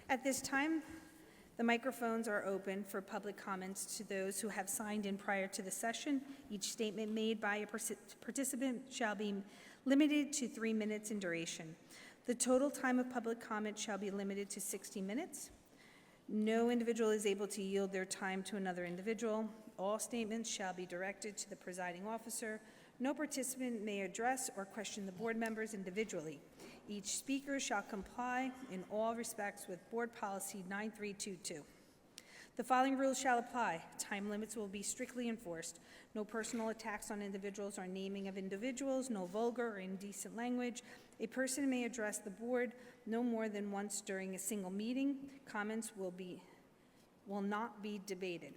At this time, the microphones are open for public comments to those who have signed in prior to the session. Each statement made by a participant shall be limited to 3 minutes in duration. The total time of public comment shall be limited to 60 minutes. No individual is able to yield their time to another individual. All statements shall be directed to the presiding officer. No participant may address or question the board members individually. Each speaker shall comply in all respects with Board Policy 9322. The following rules shall apply. Time limits will be strictly enforced. No personal attacks on individuals or naming of individuals, no vulgar or indecent language. A person may address the board no more than once during a single meeting. Comments will not be debated.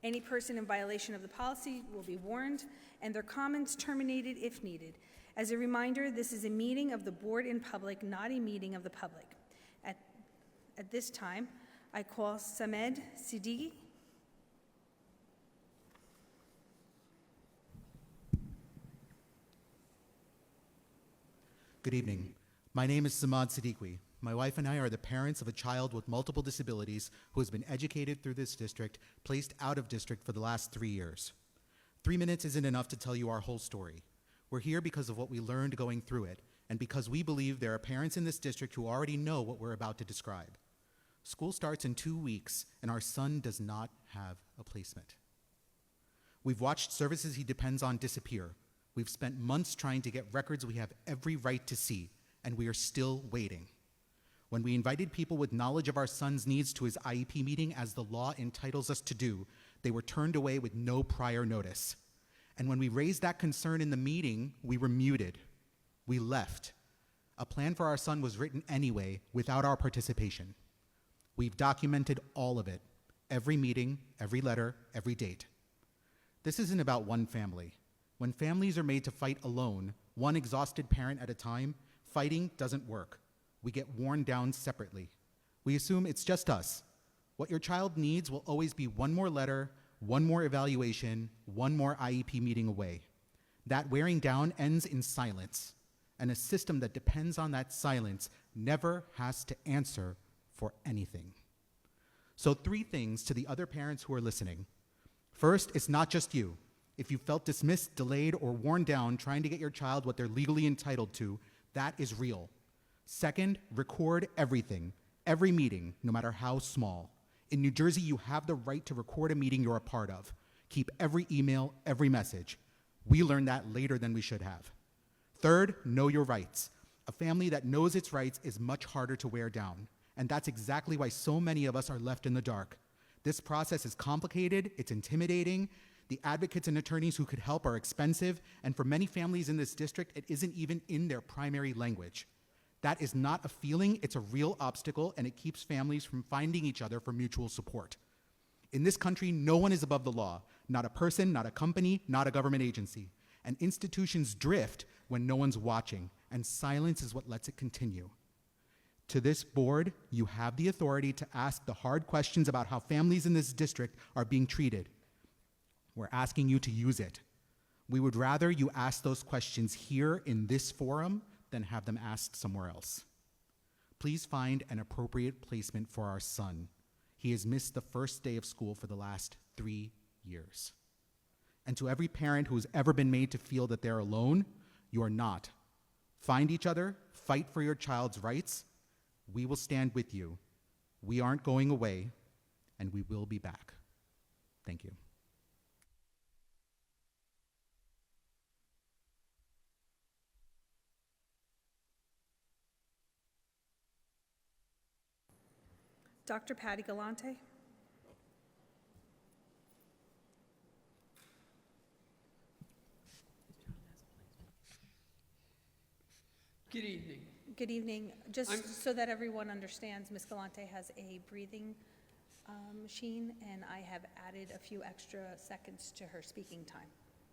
Any person in violation of the policy will be warned and their comments terminated if needed. As a reminder, this is a meeting of the board in public, not a meeting of the public. At this time, I call Samed Siddiqui. Good evening. My name is Samad Siddiqui. My wife and I are the parents of a child with multiple disabilities who has been educated through this district, placed out of district for the last 3 years. 3 minutes isn't enough to tell you our whole story. We're here because of what we learned going through it, and because we believe there are parents in this district who already know what we're about to describe. School starts in 2 weeks, and our son does not have a placement. We've watched services he depends on disappear. We've spent months trying to get records we have every right to see, and we are still waiting. When we invited people with knowledge of our son's needs to his IEP meeting, as the law entitles us to do, they were turned away with no prior notice. And when we raised that concern in the meeting, we were muted. We left. A plan for our son was written anyway, without our participation. We've documented all of it, every meeting, every letter, every date. This isn't about one family. When families are made to fight alone, one exhausted parent at a time, fighting doesn't work. We get worn down separately. We assume it's just us. What your child needs will always be one more letter, one more evaluation, one more IEP meeting away. That wearing down ends in silence, and a system that depends on that silence never has to answer for anything. So 3 things to the other parents who are listening. First, it's not just you. If you felt dismissed, delayed, or worn down trying to get your child what they're legally entitled to, that is real. Second, record everything, every meeting, no matter how small. In New Jersey, you have the right to record a meeting you're a part of. Keep every email, every message. We learned that later than we should have. Third, know your rights. A family that knows its rights is much harder to wear down, and that's exactly why so many of us are left in the dark. This process is complicated, it's intimidating. The advocates and attorneys who could help are expensive, and for many families in this district, it isn't even in their primary language. That is not a feeling, it's a real obstacle, and it keeps families from finding each other for mutual support. In this country, no one is above the law. Not a person, not a company, not a government agency. And institutions drift when no one's watching, and silence is what lets it continue. To this board, you have the authority to ask the hard questions about how families in this district are being treated. We're asking you to use it. We would rather you ask those questions here in this forum than have them asked somewhere else. Please find an appropriate placement for our son. He has missed the first day of school for the last 3 years. And to every parent who has ever been made to feel that they're alone, you are not. Find each other, fight for your child's rights. We will stand with you. We aren't going away, and we will be back. Thank you. Dr. Patty Galante. Good evening. Good evening. Just so that everyone understands, Ms. Galante has a breathing machine, and I have added a few extra seconds to her speaking time.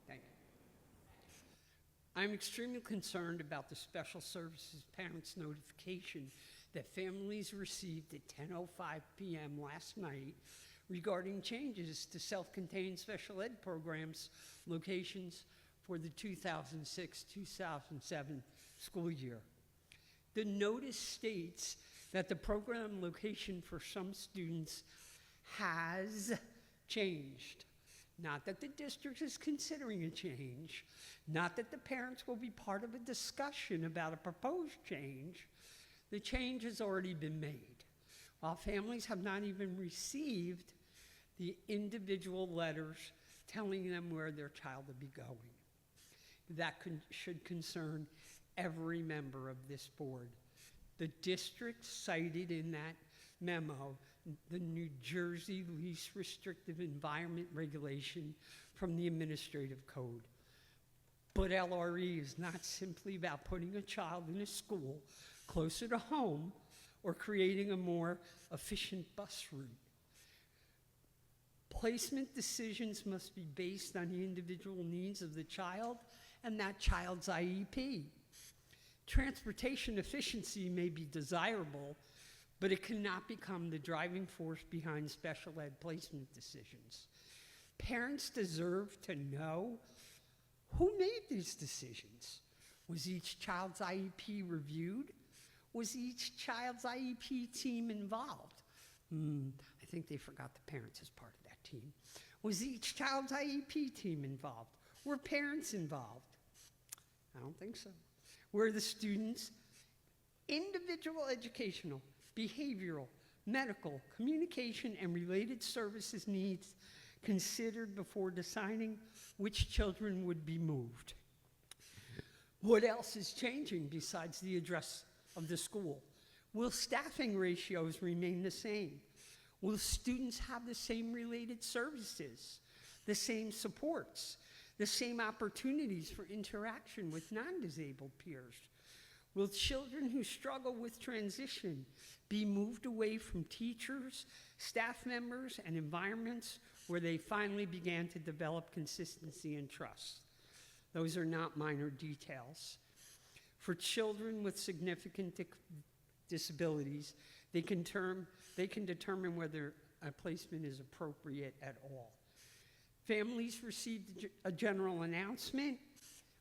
Thank you. I'm extremely concerned about the Special Services Parents notification that families received at 10:05 p.m. last night regarding changes to self-contained special ed programs locations for the 2006-2007 school year. The notice states that the program location for some students has changed. Not that the district is considering a change, not that the parents will be part of a discussion about a proposed change. The change has already been made, while families have not even received the individual letters telling them where their child will be going. That should concern every member of this board. The district cited in that memo the New Jersey Least Restrictive Environment Regulation from the Administrative Code. But LRE is not simply about putting a child in a school closer to home or creating a more efficient bus route. Placement decisions must be based on the individual needs of the child and that child's IEP. Transportation efficiency may be desirable, but it cannot become the driving force behind special ed placement decisions. Parents deserve to know who made these decisions. Was each child's IEP reviewed? Was each child's IEP team involved? I think they forgot the parents as part of that team. Was each child's IEP team involved? Were parents involved? I don't think so. Were the students' individual educational, behavioral, medical, communication, and related services needs considered before deciding which children would be moved? What else is changing besides the address of the school? Will staffing ratios remain the same? Will students have the same related services, the same supports, the same opportunities for interaction with non-disabled peers? Will children who struggle with transition be moved away from teachers, staff members, and environments where they finally began to develop consistency and trust? Those are not minor details. For children with significant disabilities, they can determine whether a placement is appropriate at all. Families received a general announcement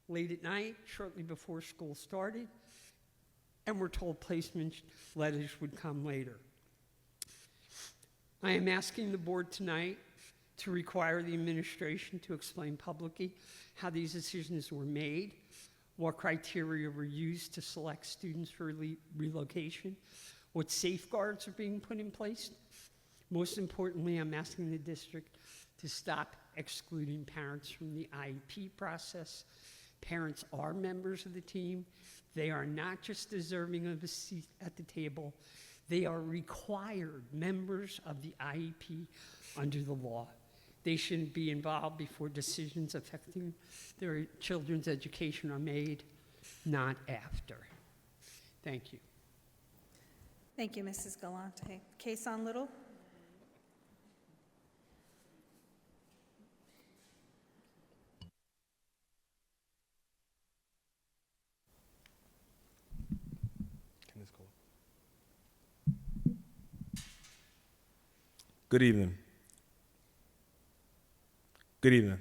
late at night, shortly before school started, and were told placement letters would come later. I am asking the board tonight to require the administration to explain publicly how these decisions were made, what criteria were used to select students for relocation, what safeguards are being put in place. Most importantly, I'm asking the district to stop excluding parents from the IEP process. Parents are members of the team. They are not just deserving of a seat at the table. They are required members of the IEP under the law. They shouldn't be involved before decisions affecting their children's education are made, not after. Thank you. Thank you, Mrs. Galante. Case on Little? Good evening. Good evening.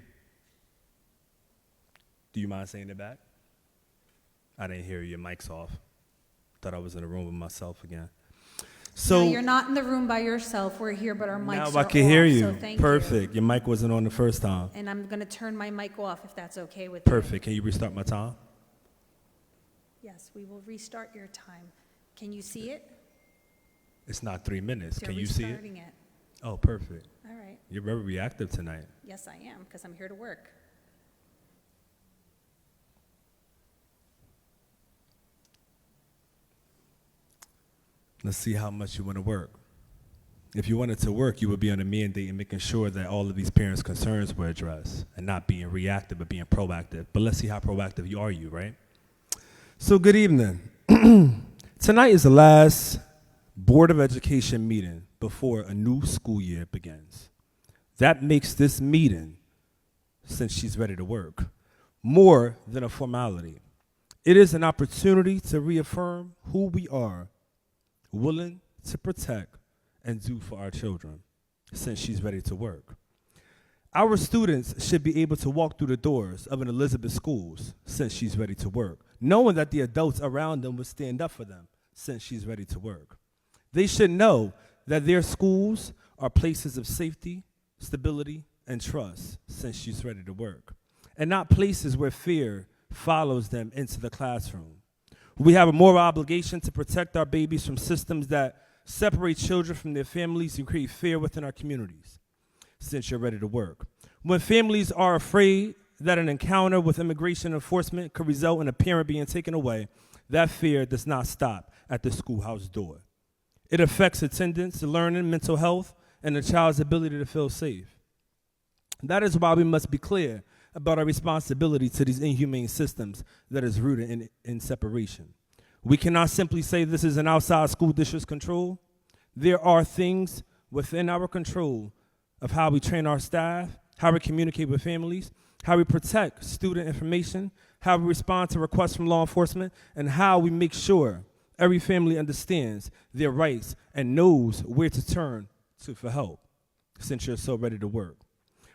Do you mind saying it back? I didn't hear you. Your mic's off. Thought I was in a room with myself again. So No, you're not in the room by yourself. We're here, but our mics are off. now I can hear you. So thank you. Perfect. Your mic wasn't on the first time. And I'm going to turn my mic off if that's okay with you. Perfect. Can you restart my time? Yes, we will restart your time. Can you see it? It's not 3 minutes. They're Can you see it? restarting it. Oh, perfect. All right. You're very reactive tonight. Yes, I am, because I'm here to work. Let's see how much you want to work. If you wanted to work, you would be on a mandate and making sure that all of these parents' concerns were addressed and not being reactive, but being proactive. But let's see how proactive you are, right? So good evening. Tonight is the last Board of Education meeting before a new school year begins. That makes this meeting, since she's ready to work, more than a formality. It is an opportunity to reaffirm who we are, willing to protect and do for our children, since she's ready to work. Our students should be able to walk through the doors of an Elizabeth Schools, since she's ready to work, knowing that the adults around them will stand up for them, since she's ready to work. They should know that their schools are places of safety, stability, and trust since she's ready to work, and not places where fear follows them into the classroom. We have a moral obligation to protect our babies from systems that separate children from their families and create fear within our communities since you're ready to work. When families are afraid that an encounter with immigration enforcement could result in a parent being taken away, that fear does not stop at the schoolhouse door. It affects attendance, learning, mental health, and the child's ability to feel safe. That is why we must be clear about our responsibility to these inhumane systems that is rooted in separation. We cannot simply say this is an outside school district's control. There are things within our control of how we train our staff, how we communicate with families, how we protect student information, how we respond to requests from law enforcement, and how we make sure every family understands their rights and knows where to turn to for help since you're so ready to work.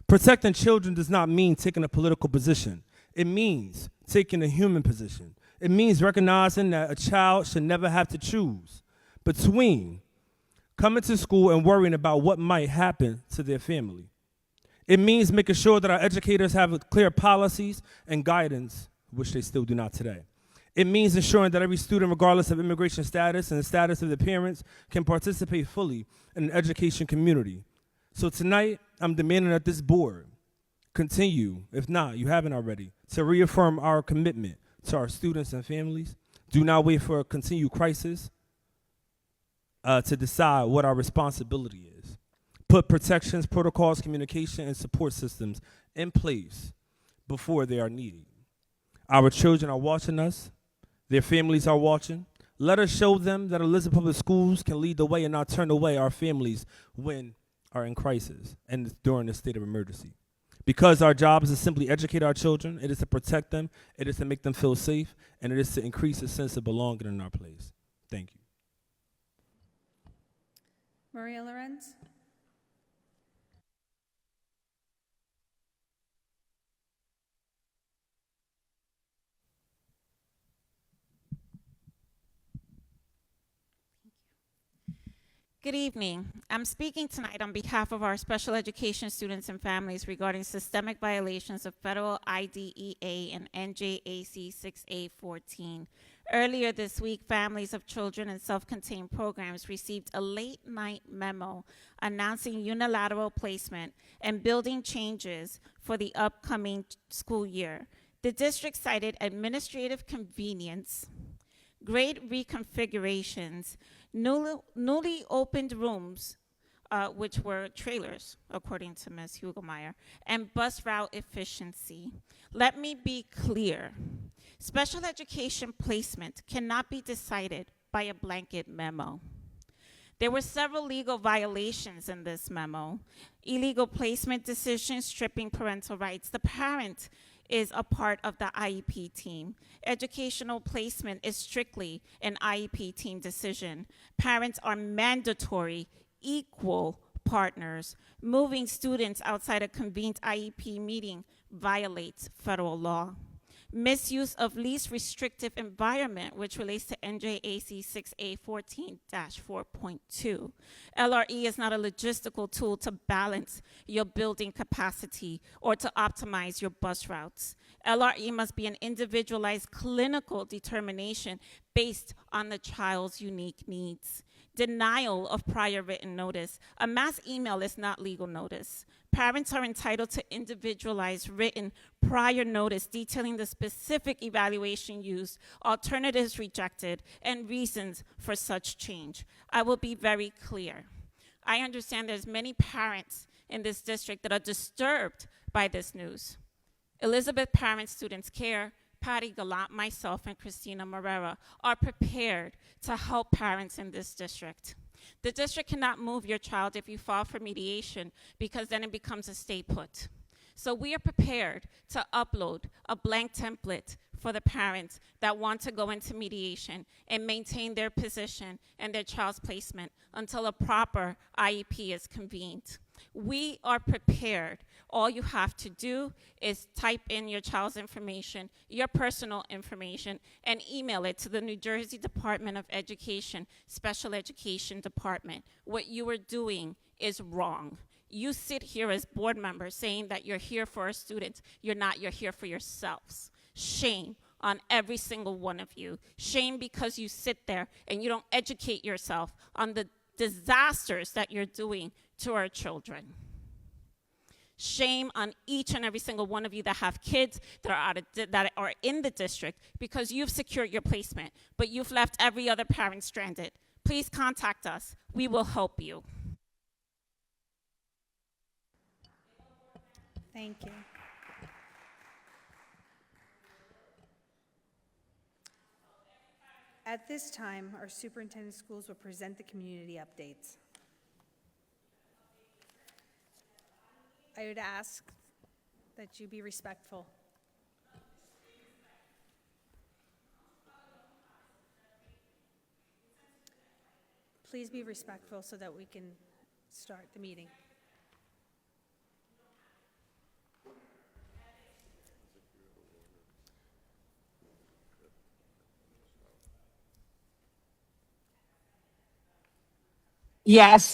Protecting children does not mean taking a political position. It means taking a human position. It means recognizing that a child should never have to choose between coming to school and worrying about what might happen to their family. It means making sure that our educators have clear policies and guidance, which they still do not today. It means ensuring that every student, regardless of immigration status and the status of their parents, can participate fully in an education community. So tonight, I'm demanding that this board continue, if not, you haven't already, to reaffirm our commitment to our students and families. Do not wait for a continued crisis to decide what our responsibility is. Put protections, protocols, communication, and support systems in place before they are needed. Our children are watching us. Their families are watching. Let us show them that Elizabeth Public Schools can lead the way and not turn away our families when are in crisis and during a state of emergency. Because our job is to simply educate our children, it is to protect them, it is to make them feel safe, and it is to increase a sense of belonging in our place. Thank you. Maria Lorenz? Good evening. I'm speaking tonight on behalf of our special education students and families regarding systemic violations of federal IDEA and NJAC 6A14. Earlier this week, families of children in self-contained programs received a late-night memo announcing unilateral placement and building changes for the upcoming school year. The district cited administrative convenience, grade reconfigurations, newly opened rooms, which were trailers, according to Ms. Hugelmeyer, and bus route efficiency. Let me be clear. Special education placement cannot be decided by a blanket memo. There were several legal violations in this memo. Illegal placement decisions, stripping parental rights. The parent is a part of the IEP team. Educational placement is strictly an IEP team decision. Parents are mandatory, equal partners. Moving students outside a convened IEP meeting violates federal law. Misuse of least restrictive environment, which relates to NJAC 6A14-4.2. LRE is not a logistical tool to balance your building capacity or to optimize your bus routes. LRE must be an individualized clinical determination based on the child's unique needs. Denial of prior written notice. A mass email is not legal notice. Parents are entitled to individualized written prior notice detailing the specific evaluation used, alternatives rejected, and reasons for such change. I will be very clear. I understand there's many parents in this district that are disturbed by this news. Elizabeth Parent Students Care, Patty Gallant, myself, and Christina Morera are prepared to help parents in this district. The district cannot move your child if you file for mediation because then it becomes a stay put. So we are prepared to upload a blank template for the parents that want to go into mediation and maintain their position and their child's placement until a proper IEP is convened. We are prepared. All you have to do is type in your child's information, your personal information, and email it to the New Jersey Department of Education, Special Education Department. What you are doing is wrong. You sit here as board members saying that you're here for our students. You're not, you're here for yourselves. Shame on every single one of you. Shame because you sit there and you don't educate yourself on the disasters that you're doing to our children. Shame on each and every single one of you that have kids that are in the district because you've secured your placement, but you've left every other parent stranded. Please contact us. We will help you. Thank you. At this time, our superintendent of schools will present the community updates. I would ask that you be respectful. Please be respectful so that we can start the meeting. Yes.